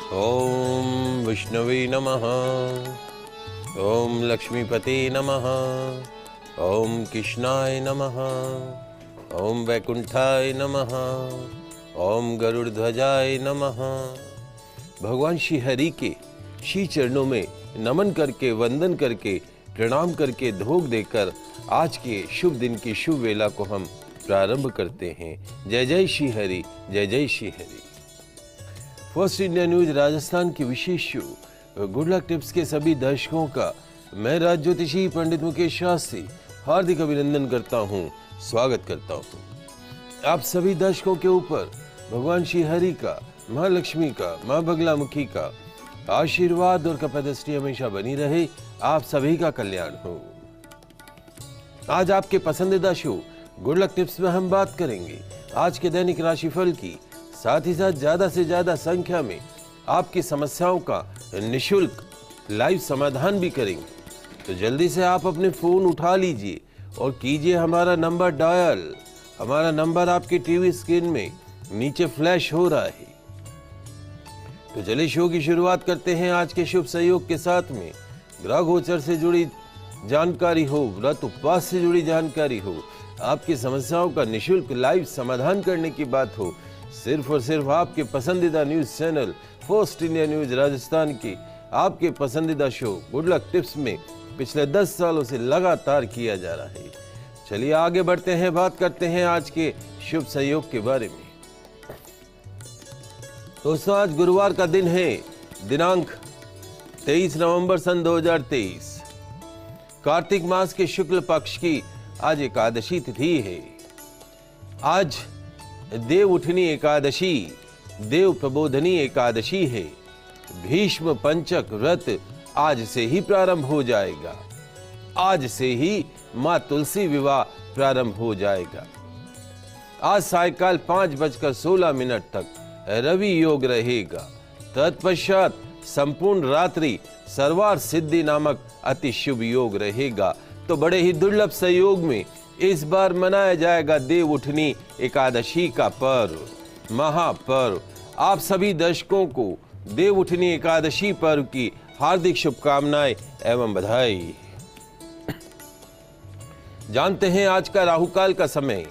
ओम विष्णवे नमः। ओम लक्ष्मीपते नमः। ओम कृष्णाय नमः। ओम वैकुंठाय नमः। ओम गरुड़ध्वजाय नमः। भगवान श्री हरि के श्री चरणों में नमन करके, वंदन करके, प्रणाम करके, धोख देकर आज के शुभ दिन की शुभ वेला को हम प्रारंभ करते हैं। जय जय श्री हरि, जय जय Shri Hari. First India news Rajasthan की विशेष शो गुड लक टिप्स के सभी दर्शकों का मैं राज ज्योतिषी पंडित मुकेश शास्त्री हार्दिक अभिनंदन करता हूं, स्वागत करता हूं। आप सभी दर्शकों के ऊपर भगवान श्री हरि का, मां लक्ष्मी का, मां बगलामुखी का आशीर्वाद और कपदृष्टि हमेशा बनी रहे। आप सभी का कल्याण हो। आज आपके पसंदीदा शो गुड लक टिप्स में हम बात करेंगे आज के दैनिक राशिफल की, साथ ही साथ ज्यादा से ज्यादा संख्या में आपकी समस्याओं का निशुल्क लाइव समाधान भी करेंगे। तो जल्दी से आप अपने फोन उठा लीजिए और कीजिए हमारा नंबर डायल। हमारा नंबर आपकी टीवी स्क्रीन में नीचे फ्लैश हो रहा है। तो चलिए शो की शुरुआत करते हैं आज के शुभ सहयोग के साथ में। ग्रह गोचर से जुड़ी जानकारी हो, व्रत उपवास से जुड़ी जानकारी हो, आपकी समस्याओं का निशुल्क लाइव समाधान करने की बात हो, सिर्फ और सिर्फ आपके पसंदीदा news channel first India news Rajasthan की आपके पसंदीदा शो गुड लक टिप्स में पिछले 10 सालों से लगातार किया जा रहा है। चलिए आगे बढ़ते हैं, बात करते हैं आज के शुभ सहयोग के बारे में। दोस्तों आज गुरुवार का दिन है, दिनांक 23 नवंबर सन 2023। कार्तिक मास के शुक्ल पक्ष की आज एकादशी तिथि है। आज देव उठनी एकादशी, देव प्रबोधनी एकादशी है। भीष्म पंचक व्रत आज से ही प्रारंभ हो जाएगा। आज से ही मां तुलसी विवाह प्रारंभ हो जाएगा। आज सायकाल 5:16 तक रवि योग रहेगा। तत्पश्चात संपूर्ण रात्रि सर्वार सिद्धि नामक अति शुभ योग रहेगा। तो बड़े ही दुर्लभ संयोग में इस बार मनाया जाएगा देव उठनी एकादशी का पर्व, महापर्व। आप सभी दर्शकों को देव उठनी एकादशी पर्व की हार्दिक शुभकामनाएं एवं बधाई। जानते हैं आज का राहुकाल का समय।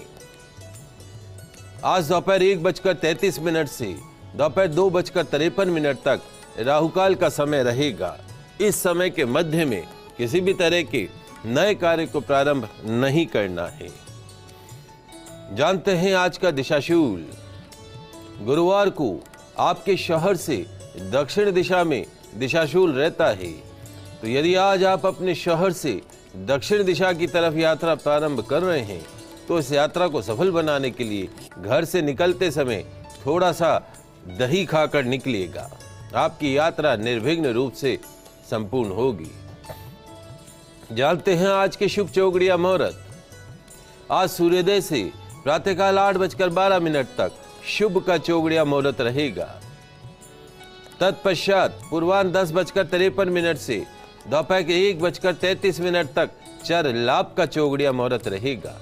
आज दोपहर 1:33 से दोपहर 2:53 तक राहुकाल का समय रहेगा। इस समय के मध्य में किसी भी तरह के नए कार्य को प्रारंभ नहीं करना है। जानते हैं आज का दिशाशूल। गुरुवार को आपके शहर से दक्षिण दिशा में दिशाशूल रहता है। तो यदि आज आप अपने शहर से दक्षिण दिशा की तरफ यात्रा प्रारंभ कर रहे हैं तो इस यात्रा को सफल बनाने के लिए घर से निकलते समय थोड़ा सा दही खाकर निकलिएगा। आपकी यात्रा निर्विघ्न रूप से संपूर्ण होगी। जानते हैं आज के शुभ चौगड़िया मुहूर्त। आज सूर्योदय से प्रातःकाल 8:12 तक शुभ का चौगड़िया मुहूर्त रहेगा। तत्पश्चात पूर्वाह्न 10:53 से दोपहर के 1:33 तक चर लाभ का चौगड़िया मुहूर्त रहेगा।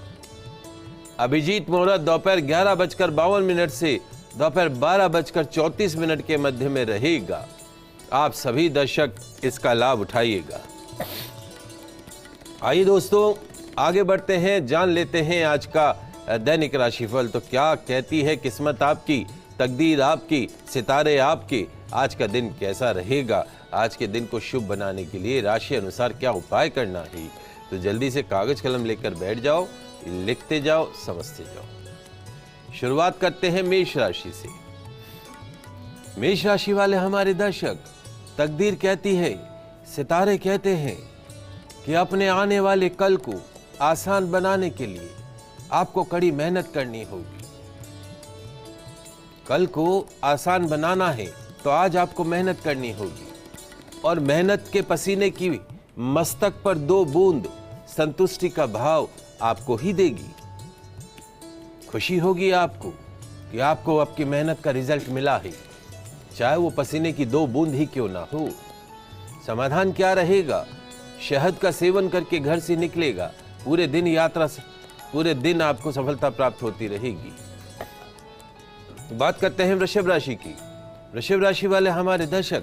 अभिजीत मुहूर्त दोपहर 11:52 से दोपहर 12:34 के मध्य में रहेगा। आप सभी दर्शक इसका लाभ उठाइएगा। आइए दोस्तों आगे बढ़ते हैं, जान लेते हैं आज का दैनिक राशिफल। तो क्या कहती है किस्मत आपकी, तकदीर आपकी, सितारे आपके। आज का दिन कैसा रहेगा, आज के दिन को शुभ बनाने के लिए राशि अनुसार क्या उपाय करना है। तो जल्दी से कागज कलम लेकर बैठ जाओ, लिखते जाओ, समझते जाओ। शुरुआत करते हैं मेष राशि से। मेष राशि वाले हमारे दर्शक, तकदीर कहती है, सितारे कहते हैं कि अपने आने वाले कल को आसान बनाने के लिए आपको कड़ी मेहनत करनी होगी। कल को आसान बनाना है तो आज आपको मेहनत करनी होगी और मेहनत के पसीने की मस्तक पर 2 बूंद संतुष्टि का भाव आपको ही देगी। खुशी होगी आपको कि आपको आपकी मेहनत का रिजल्ट मिला है, चाहे वो पसीने की 2 बूंद ही क्यों ना हो। समाधान क्या रहेगा? शहद का सेवन करके घर से निकलेगा, पूरे दिन यात्रा से पूरे दिन आपको सफलता प्राप्त होती रहेगी। बात करते हैं वृषभ राशि की। वृषभ राशि वाले हमारे दर्शक,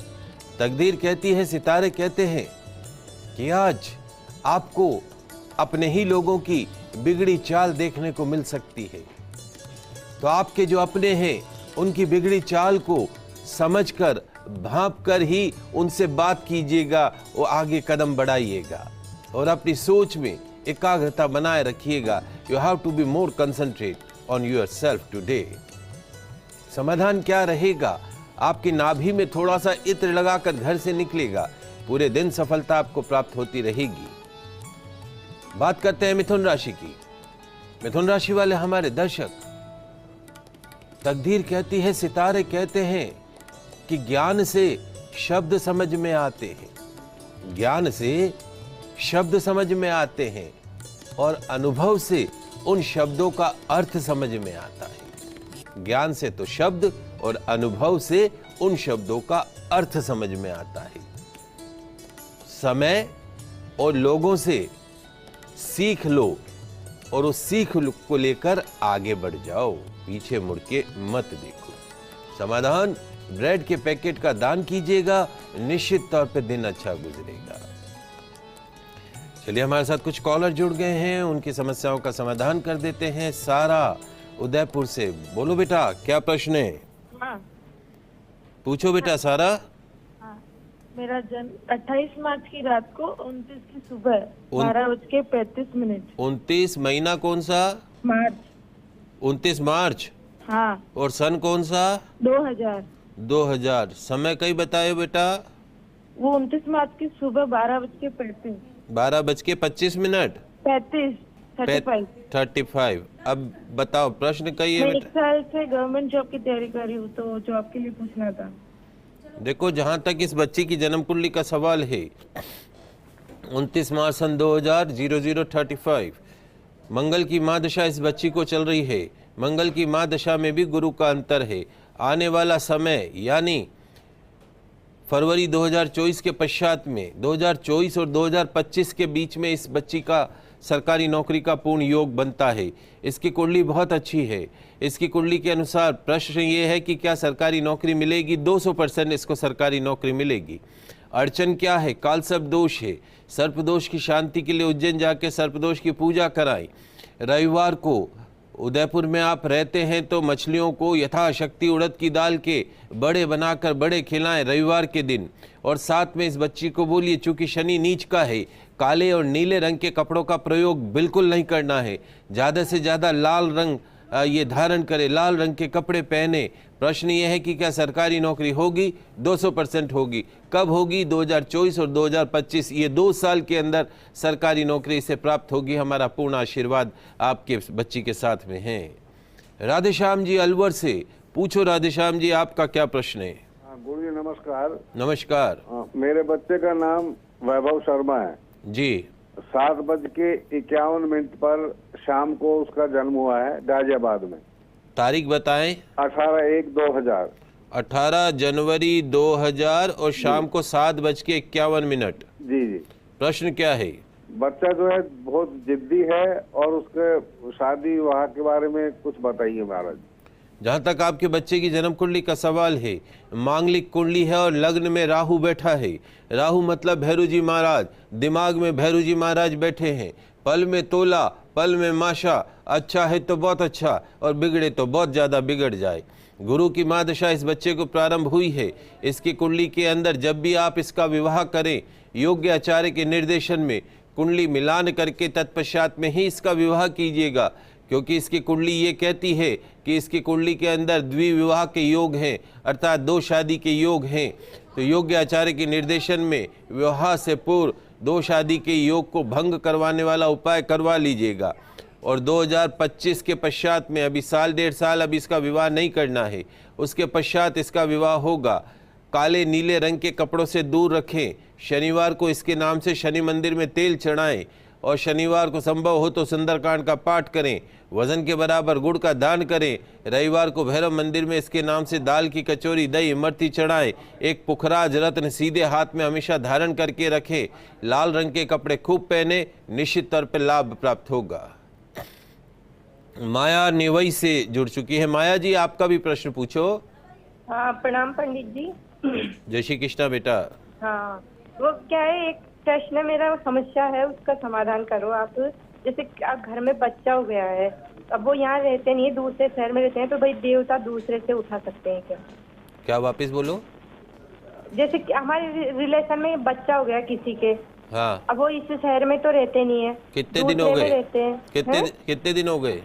तकदीर कहती है, सितारे कहते हैं कि आज आपको अपने ही लोगों की बिगड़ी चाल देखने को मिल सकती है। तो आपके जो अपने हैं उनकी बिगड़ी चाल को समझकर, भांपकर ही उनसे बात कीजिएगा, वो आगे कदम बढ़ाइएगा और अपनी सोच में एकाग्रता बनाए रखिएगा। You have to be more concentrate on your self today. समाधान क्या रहेगा? आपकी नाभि में थोड़ा सा इत्र लगाकर घर से निकलेगा, पूरे दिन सफलता आपको प्राप्त होती रहेगी। बात करते हैं मिथुन राशि की। मिथुन राशि वाले हमारे दर्शक, तकदीर कहती है, सितारे कहते हैं कि ज्ञान से शब्द समझ में आते हैं, ज्ञान से शब्द समझ में आते हैं और अनुभव से उन शब्दों का अर्थ समझ में आता है। ज्ञान से तो शब्द और अनुभव से उन शब्दों का अर्थ समझ में आता है। समय और लोगों से सीख लो और उस सीख को लेकर आगे बढ़ जाओ, पीछे मुड़ के मत देखो। समाधान, ब्रेड के पैकेट का दान कीजिएगा, निश्चित तौर पे दिन अच्छा गुजरेगा। चलिए, हमारे साथ कुछ कॉलर जुड़ गए हैं, उनकी समस्याओं का समाधान कर देते हैं। सारा उदयपुर से, बोलो बेटा, क्या प्रश्न है? हाँ। पूछो बेटा सारा। हाँ। मेरा जन्म 28 मार्च की रात को 29 की सुबह 12:35। 29 महीना कौन सा? मार्च। 29 मार्च। हाँ। और सन कौन सा? 2000। 2000। समय कहीं बताए बेटा? वो 29 मार्च की सुबह 12:35। 12:25। 35। अब बताओ प्रश्न कही है मैं बेटा। 1 साल से गवर्नमेंट जॉब की तैयारी कर रही हूँ, तो जॉब के लिए पूछना था। देखो, जहां तक इस बच्ची की जन्म कुंडली का सवाल है, 29 मार्च सन 2000 0035 मंगल की महादशा इस बच्ची को चल रही है। मंगल की महादशा में भी गुरु का अंतर है। आने वाला समय यानी फरवरी 2024 के पश्चात में 2024 और 2025 के बीच में इस बच्ची का सरकारी नौकरी का पूर्ण योग बनता है। इसकी कुंडली बहुत अच्छी है। इसकी कुंडली के अनुसार प्रश्न ये है कि क्या सरकारी नौकरी मिलेगी? 200% इसको सरकारी नौकरी मिलेगी। अड़चन क्या है? काल सर्प दोष है। सर्प दोष की शांति के लिए उज्जैन जाके सर्प दोष की पूजा कराएं। रविवार को उदयपुर में आप रहते हैं तो मछलियों को यथाशक्ति उड़द की दाल के बड़े बनाकर बड़े खिलाएं रविवार के दिन। और साथ में इस बच्ची को बोलिए, चूंकि शनि नीच का है, काले और नीले रंग के कपड़ों का प्रयोग बिल्कुल नहीं करना है। ज़्यादा से ज़्यादा लाल रंग ये धारण करे, लाल रंग के कपड़े पहने। प्रश्न ये है कि क्या सरकारी नौकरी होगी? 200% होगी। कब होगी? 2024 और 2025, ये 2 साल के अंदर सरकारी नौकरी इसे प्राप्त होगी। हमारा पूर्ण आशीर्वाद आपके बच्ची के साथ में है। राधेश्याम जी अलवर से, पूछो राधेश्याम जी, आपका क्या प्रश्न है? गुरु जी नमस्कार। नमस्कार। मेरे बच्चे का नाम वैभव शर्मा है जी। 7:51 पर शाम को उसका जन्म हुआ है गाजियाबाद में। तारीख बताएं। 18/1/2000। 18 जनवरी 2000 और शाम को 7:51। जी जी। प्रश्न क्या है? बच्चा जो है बहुत जिद्दी है और उसके शादी विवाह के बारे में कुछ बताइए महाराज। जहाँ तक आपके बच्चे की जन्म कुंडली का सवाल है, मांगलिक कुंडली है और लग्न में राहु बैठा है। राहु मतलब भैरू जी महाराज, दिमाग में भैरू जी महाराज बैठे हैं। पल में तोला, पल में माशा, अच्छा है तो बहुत अच्छा और बिगड़े तो बहुत ज़्यादा बिगड़ जाए। गुरु की महादशा इस बच्चे को प्रारंभ हुई है। इसकी कुंडली के अंदर जब भी आप इसका विवाह करें, योग्य आचार्य के निर्देशन में कुंडली मिलान करके तत्पश्चात में ही इसका विवाह कीजिएगा, क्योंकि इसकी कुंडली ये कहती है कि इसकी कुंडली के अंदर द्विविवाह के योग हैं, अर्थात 2 शादी के योग हैं। तो योग्य आचार्य के निर्देशन में विवाह से पूर्व 2 शादी के योग को भंग करवाने वाला उपाय करवा लीजिएगा। और 2025 के पश्चात में, अभी साल 1.5 साल अभी इसका विवाह नहीं करना है, उसके पश्चात इसका विवाह होगा। काले नीले रंग के कपड़ों से दूर रखें। शनिवार को इसके नाम से शनि मंदिर में तेल चढ़ाएं और शनिवार को संभव हो तो सुंदरकांड का पाठ करें। वजन के बराबर गुड़ का दान करें। रविवार को भैरव मंदिर में इसके नाम से दाल की कचौरी, दही, इमरती चढ़ाएं। एक पुखराज रत्न सीधे हाथ में हमेशा धारण करके रखें। लाल रंग के कपड़े खूब पहने, निश्चित तौर पर लाभ प्राप्त होगा। माया निवई से जुड़ चुकी है। माया जी, आपका भी प्रश्न पूछो। हाँ, प्रणाम पंडित जी। जय श्री कृष्णा बेटा। हाँ, वो क्या है, एक प्रश्न मेरा समस्या है, उसका समाधान करो आप। जैसे कि आप घर में बच्चा हो गया है, अब वो यहाँ रहते नहीं है, दूसरे शहर में रहते हैं, तो भाई देवता दूसरे से उठा सकते हैं क्या? क्या वापस बोलो। जैसे कि हमारे रिलेशन में बच्चा हो गया किसी के, हाँ, अब वो इस शहर में तो रहते नहीं है, कितने दिन हो दूसरे में गए? रहते हैं। कितने दिन हो गए?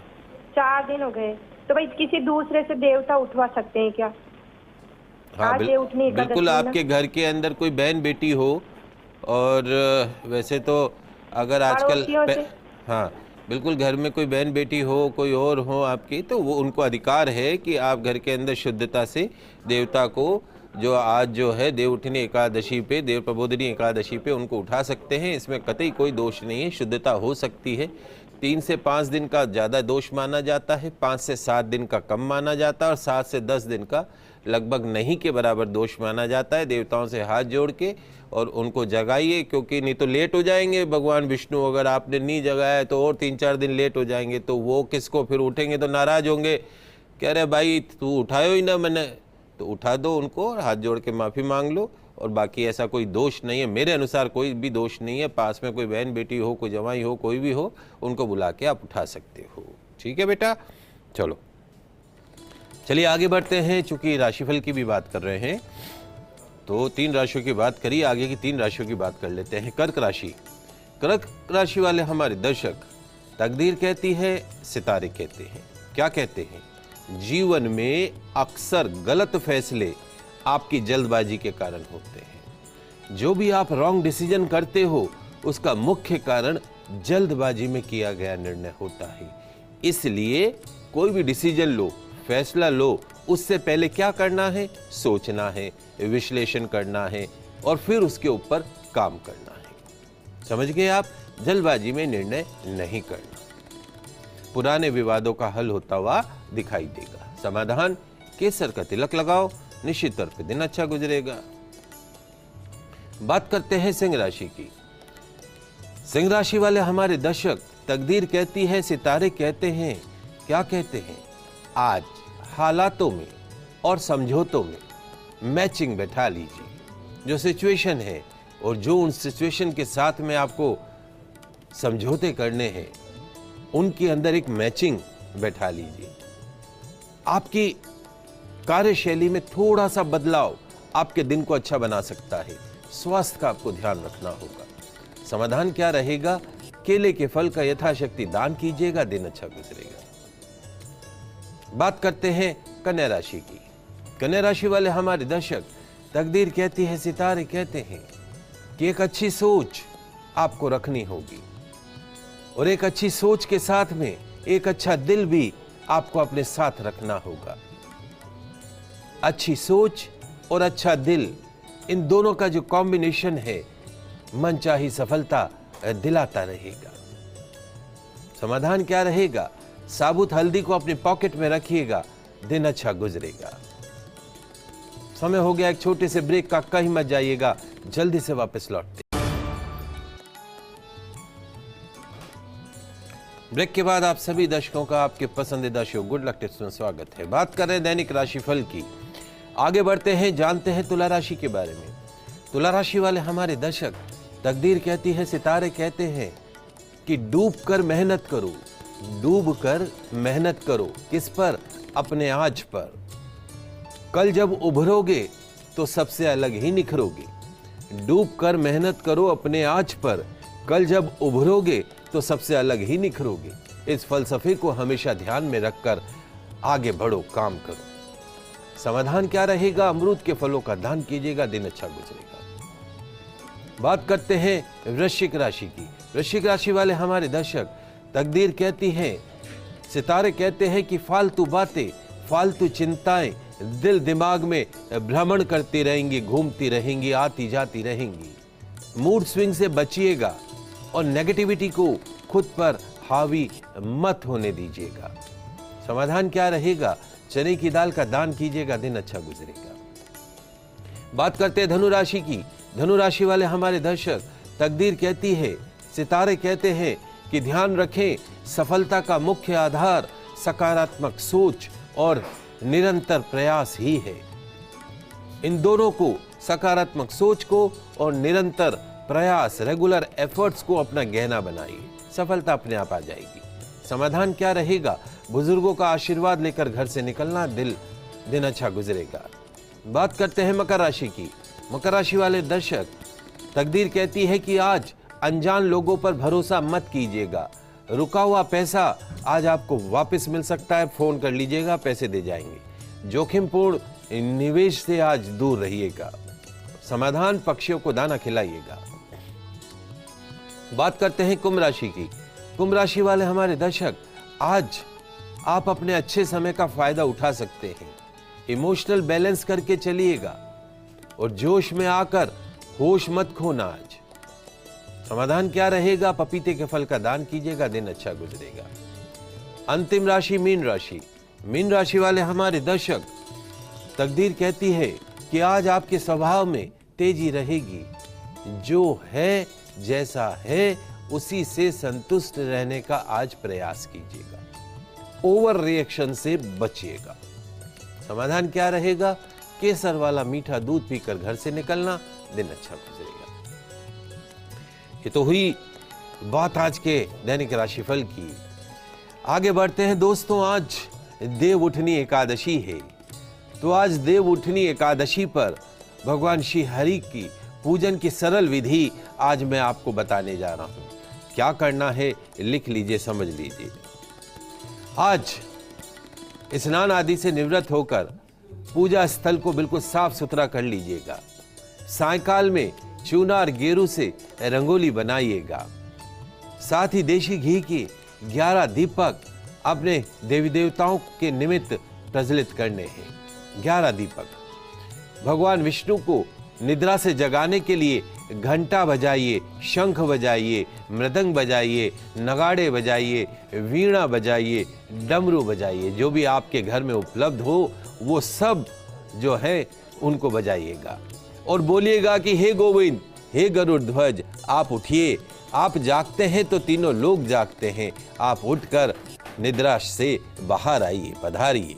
4 दिन हो गए, तो भाई किसी दूसरे से देवता उठवा सकते हैं क्या? हाँ, आज ये उठनी एकादशी बिल्कुल। है ना? आपके घर के अंदर कोई बहन बेटी हो, और वैसे तो अगर आजकल पड़ोसियों से? हाँ, बिल्कुल, घर में कोई बहन बेटी हो, कोई और हो आपकी, तो वो उनको अधिकार है कि आप घर के अंदर शुद्धता से देवता को, जो आज जो है देवउठनी एकादशी पे, देव प्रबोधिनी एकादशी पे, उनको उठा सकते हैं। इसमें कतई कोई दोष नहीं है, शुद्धता हो सकती है। 3 से 5 दिन का ज़्यादा दोष माना जाता है, 5 से 7 दिन का कम माना जाता है, और 7 से 10 दिन का लगभग नहीं के बराबर दोष माना जाता है। देवताओं से हाथ जोड़ के और उनको जगाइए, क्योंकि नहीं तो लेट हो जाएंगे भगवान विष्णु। अगर आपने नहीं जगाया तो और 3-4 दिन लेट हो जाएंगे, तो वो किसको फिर उठेंगे, तो नाराज होंगे, कह रहे भाई तू उठायो ही ना मैंने। तो उठा दो उनको और हाथ जोड़ के माफ़ी मांग लो। और बाकी ऐसा कोई दोष नहीं है, मेरे अनुसार कोई भी दोष नहीं है। पास में कोई बहन बेटी हो, कोई जवाई हो, कोई भी हो, उनको बुला के आप उठा सकते हो। ठीक है बेटा, चलो चलिए आगे बढ़ते हैं। चूंकि राशिफल की भी बात कर रहे हैं, तो 3 राशियों की बात करिए, आगे की 3 राशियों की बात कर लेते हैं। कर्क राशि। कर्क राशि वाले हमारे दर्शक, तकदीर कहती है, सितारे कहते हैं। क्या कहते हैं? जीवन में अक्सर गलत फैसले आपकी जल्दबाजी के कारण होते हैं। जो भी आप रॉन्ग डिसीजन करते हो, उसका मुख्य कारण जल्दबाजी में किया गया निर्णय होता है। इसलिए कोई भी डिसीजन लो, फैसला लो, उससे पहले क्या करना है? सोचना है, विश्लेषण करना है, और फिर उसके ऊपर काम करना है। समझ गए आप? जल्दबाजी में निर्णय नहीं करना। पुराने विवादों का हल होता हुआ दिखाई देगा। समाधान, केसर का तिलक लगाओ, निश्चित तौर पे दिन अच्छा गुजरेगा। बात करते हैं सिंह राशि की। सिंह राशि वाले हमारे दर्शक, तकदीर कहती है, सितारे कहते हैं। क्या कहते हैं? आज हालातों में और समझौतों में मैचिंग बैठा लीजिए। जो सिचुएशन है और जो उन सिचुएशन के साथ में आपको समझौते करने हैं, उनके अंदर एक मैचिंग बैठा लीजिए। आपकी कार्यशैली में थोड़ा सा बदलाव आपके दिन को अच्छा बना सकता है। स्वास्थ्य का आपको ध्यान रखना होगा। समाधान क्या रहेगा? केले के फल का यथाशक्ति दान कीजिएगा, दिन अच्छा गुजरेगा। बात करते हैं कन्या राशि की। कन्या राशि वाले हमारे दर्शक, तकदीर कहती है, सितारे कहते हैं कि एक अच्छी सोच आपको रखनी होगी, और एक अच्छी सोच के साथ में एक अच्छा दिल भी आपको अपने साथ रखना होगा। अच्छी सोच और अच्छा दिल, इन दोनों का जो कॉम्बिनेशन है, मनचाही सफलता दिलाता रहेगा। समाधान क्या रहेगा? साबुत हल्दी को अपनी पॉकेट में रखिएगा, दिन अच्छा गुजरेगा। समय हो गया एक छोटे से ब्रेक का, कहीं मत जाइएगा, जल्दी से वापस लौटते। ब्रेक के बाद आप सभी दर्शकों का आपके पसंदीदा शो गुड लक टिप्स में स्वागत है। बात कर रहे हैं दैनिक राशिफल की। आगे बढ़ते हैं, जानते हैं तुला राशि के बारे में। तुला राशि वाले हमारे दर्शक, तकदीर कहती है, सितारे कहते हैं कि डूब कर मेहनत करो, डूब कर मेहनत करो। किस पर? अपने आज पर। कल जब उभरोगे तो सबसे अलग ही निखरोगे। डूब कर मेहनत करो अपने आज पर, कल जब उभरोगे तो सबसे अलग ही निखरोगे। इस फलसफे को हमेशा ध्यान में रखकर आगे बढ़ो, काम करो। समाधान क्या रहेगा? अमरूद के फलों का दान कीजिएगा, दिन अच्छा गुजरेगा। बात करते हैं वृश्चिक राशि की। वृश्चिक राशि वाले हमारे दर्शक, तकदीर कहती है, सितारे कहते हैं कि फालतू बातें, फालतू चिंताएं दिल दिमाग में भ्रमण करती रहेंगी, घूमती रहेंगी, आती जाती रहेंगी। मूड स्विंग से बचिएगा और नेगेटिविटी को खुद पर हावी मत होने दीजिएगा। समाधान क्या रहेगा? चने की दाल का दान कीजिएगा, दिन अच्छा गुजरेगा। बात करते हैं धनु राशि की। धनु राशि वाले हमारे दर्शक, तकदीर कहती है, सितारे कहते हैं कि ध्यान रखें, सफलता का मुख्य आधार सकारात्मक सोच और निरंतर प्रयास ही है। इन दोनों को, सकारात्मक सोच को और निरंतर प्रयास, रेगुलर एफर्ट्स को अपना गहना बनाइए। सफलता अपने आप आ जाएगी। समाधान क्या रहेगा? बुजुर्गों का आशीर्वाद लेकर घर से निकलना, दिन अच्छा गुजरेगा। बात करते हैं मकर राशि की। मकर राशि वाले दर्शक, तकदीर कहती है कि आज अनजान लोगों पर भरोसा मत कीजिएगा। रुका हुआ पैसा आज आपको वापस मिल सकता है, फोन कर लीजिएगा, पैसे दे जाएंगे। जोखिमपूर्ण निवेश से आज दूर रहिएगा। समाधान, पक्षियों को दाना खिलाइएगा। बात करते हैं कुंभ राशि की। कुंभ राशि वाले हमारे दर्शक, आज आप अपने अच्छे समय का फायदा उठा सकते हैं। इमोशनल बैलेंस करके चलिएगा और जोश में आकर होश मत खोना। आज समाधान क्या रहेगा? पपीते के फल का दान कीजिएगा, दिन अच्छा गुजरेगा। अंतिम राशि मीन राशि। मीन राशि वाले हमारे दर्शक, तकदीर कहती है कि आज आपके स्वभाव में तेजी रहेगी। जो है, जैसा है, उसी से संतुष्ट रहने का आज प्रयास कीजिएगा। ओवर रिएक्शन से बचिएगा। समाधान क्या रहेगा? केसर वाला मीठा दूध पीकर घर से निकलना, दिन अच्छा गुजरेगा। ये तो हुई बात आज के दैनिक राशिफल की। आगे बढ़ते हैं दोस्तों। आज देव उठनी एकादशी है, तो आज देव उठनी एकादशी पर भगवान श्री हरि की पूजन की सरल विधि आज मैं आपको बताने जा रहा हूं। क्या करना है लिख लीजिए, समझ लीजिए। आज स्नान आदि से निवृत्त होकर पूजा स्थल को बिल्कुल साफ सुथरा कर लीजिएगा। सायंकाल में चूना और गेरू से रंगोली बनाइएगा। साथ ही देशी घी के 11 दीपक अपने देवी देवताओं के निमित्त प्रज्वलित करने हैं। 11 दीपक। भगवान विष्णु को निद्रा से जगाने के लिए घंटा बजाइए, शंख बजाइए, मृदंग बजाइए, नगाड़े बजाइए, वीणा बजाइए, डमरू बजाइए। जो भी आपके घर में उपलब्ध हो वो सब जो है उनको बजाइएगा और बोलिएगा कि हे गोविंद, हे गरुड़ ध्वज, आप उठिए। आप जागते हैं तो तीनों लोग जागते हैं। आप उठकर निद्रा से बाहर आइए, पधारिए।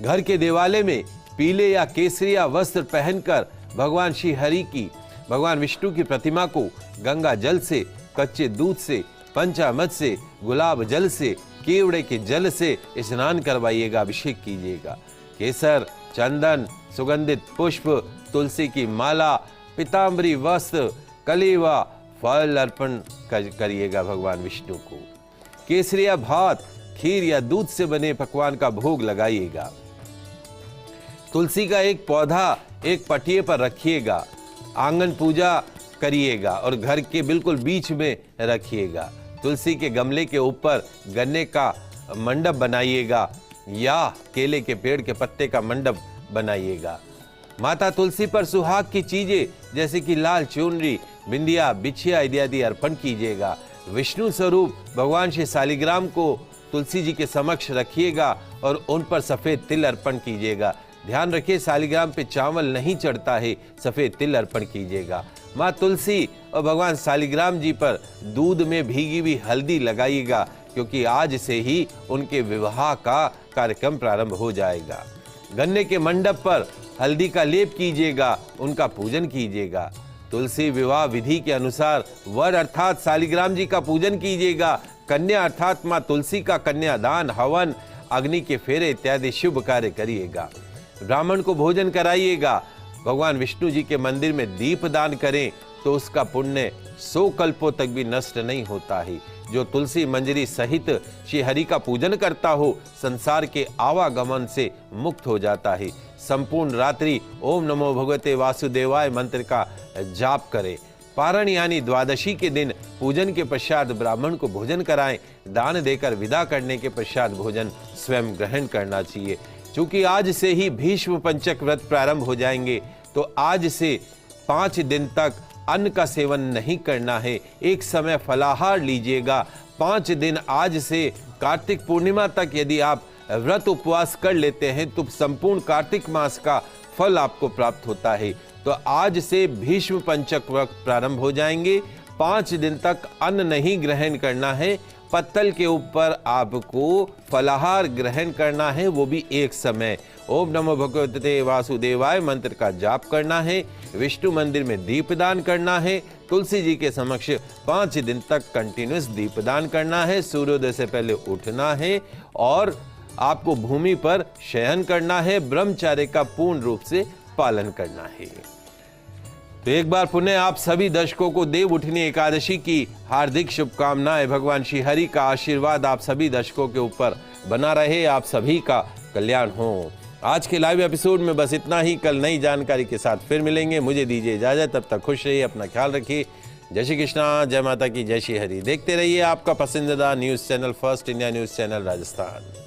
घर के देवालय में पीले या केसरिया वस्त्र पहनकर भगवान श्री हरि की, भगवान विष्णु की प्रतिमा को गंगा जल से, कच्चे दूध से, पंचामृत से, गुलाब जल से, केवड़े के जल से स्नान करवाइएगा, अभिषेक कीजिएगा। केसर, चंदन, सुगंधित पुष्प, तुलसी की माला, पीतांबरी वस्त्र, कलेवा, फल अर्पण करिएगा भगवान विष्णु को। केसरिया भात, खीर या दूध से बने पकवान का भोग लगाइएगा। तुलसी का एक पौधा एक पटिये पर रखिएगा। आंगन पूजा करिएगा और घर के बिल्कुल बीच में रखिएगा। तुलसी के गमले के ऊपर गन्ने का मंडप बनाइएगा या केले के पेड़ के पत्ते का मंडप बनाइएगा। माता तुलसी पर सुहाग की चीजें जैसे कि लाल चुनरी, बिंदिया, बिछिया इत्यादि अर्पण कीजिएगा। विष्णु स्वरूप भगवान श्री शालिग्राम को तुलसी जी के समक्ष रखिएगा और उन पर सफेद तिल अर्पण कीजिएगा। ध्यान रखिए, शालिग्राम पे चावल नहीं चढ़ता है, सफेद तिल अर्पण कीजिएगा। माँ तुलसी और भगवान शालिग्राम जी पर दूध में भीगी हुई हल्दी लगाइएगा, क्योंकि आज से ही उनके विवाह का कार्यक्रम प्रारंभ हो जाएगा। गन्ने के मंडप पर हल्दी का लेप कीजिएगा, उनका पूजन कीजिएगा। तुलसी विवाह विधि के अनुसार वर अर्थात शालिग्राम जी का पूजन कीजिएगा। कन्या अर्थात माँ तुलसी का कन्यादान, हवन, अग्नि के फेरे इत्यादि शुभ कार्य करिएगा। ब्राह्मण को भोजन कराइएगा। भगवान विष्णु जी के मंदिर में दीप दान करें तो उसका पुण्य 100 कल्पों तक भी नष्ट नहीं होता है। जो तुलसी मंजरी सहित श्री हरि का पूजन करता हो, संसार के आवागमन से मुक्त हो जाता है। संपूर्ण रात्रि ओम नमो भगवते वासुदेवाय मंत्र का जाप करें। पारण यानी द्वादशी के दिन पूजन के पश्चात ब्राह्मण को भोजन कराएं। दान देकर विदा करने के पश्चात भोजन स्वयं ग्रहण करना चाहिए। चूंकि आज से ही भीष्म पंचक व्रत प्रारंभ हो जाएंगे, तो आज से 5 दिन तक अन्न का सेवन नहीं करना है। एक समय फलाहार लीजिएगा। 5 दिन आज से कार्तिक पूर्णिमा तक यदि आप व्रत उपवास कर लेते हैं तो संपूर्ण कार्तिक मास का फल आपको प्राप्त होता है। तो आज से भीष्म पंचक व्रत प्रारंभ हो जाएंगे। 5 दिन तक अन्न नहीं ग्रहण करना है पत्तल के ऊपर आपको फलाहार ग्रहण करना है, वो भी एक समय। ओम नमो भगवते वासुदेवाय मंत्र का जाप करना है, विष्णु मंदिर में दीपदान करना है, तुलसी जी के समक्ष 5 दिन तक कंटिन्यूस दीपदान करना है, सूर्योदय से पहले उठना है और आपको भूमि पर शयन करना है, ब्रह्मचर्य का पूर्ण रूप से पालन करना है। तो एक बार पुनः आप सभी दर्शकों को देव उठनी एकादशी की हार्दिक शुभकामनाएं। भगवान श्री हरि का आशीर्वाद आप सभी दर्शकों के ऊपर बना रहे, आप सभी का कल्याण हो। आज के लाइव एपिसोड में बस इतना ही। कल नई जानकारी के साथ फिर मिलेंगे। मुझे दीजिए इजाजत, तब तक खुश रहिए, अपना ख्याल रखिए। जय श्री कृष्णा, जय माता की, जय श्री हरि। देखते रहिए आपका पसंदीदा news channel first India news channel Rajasthan.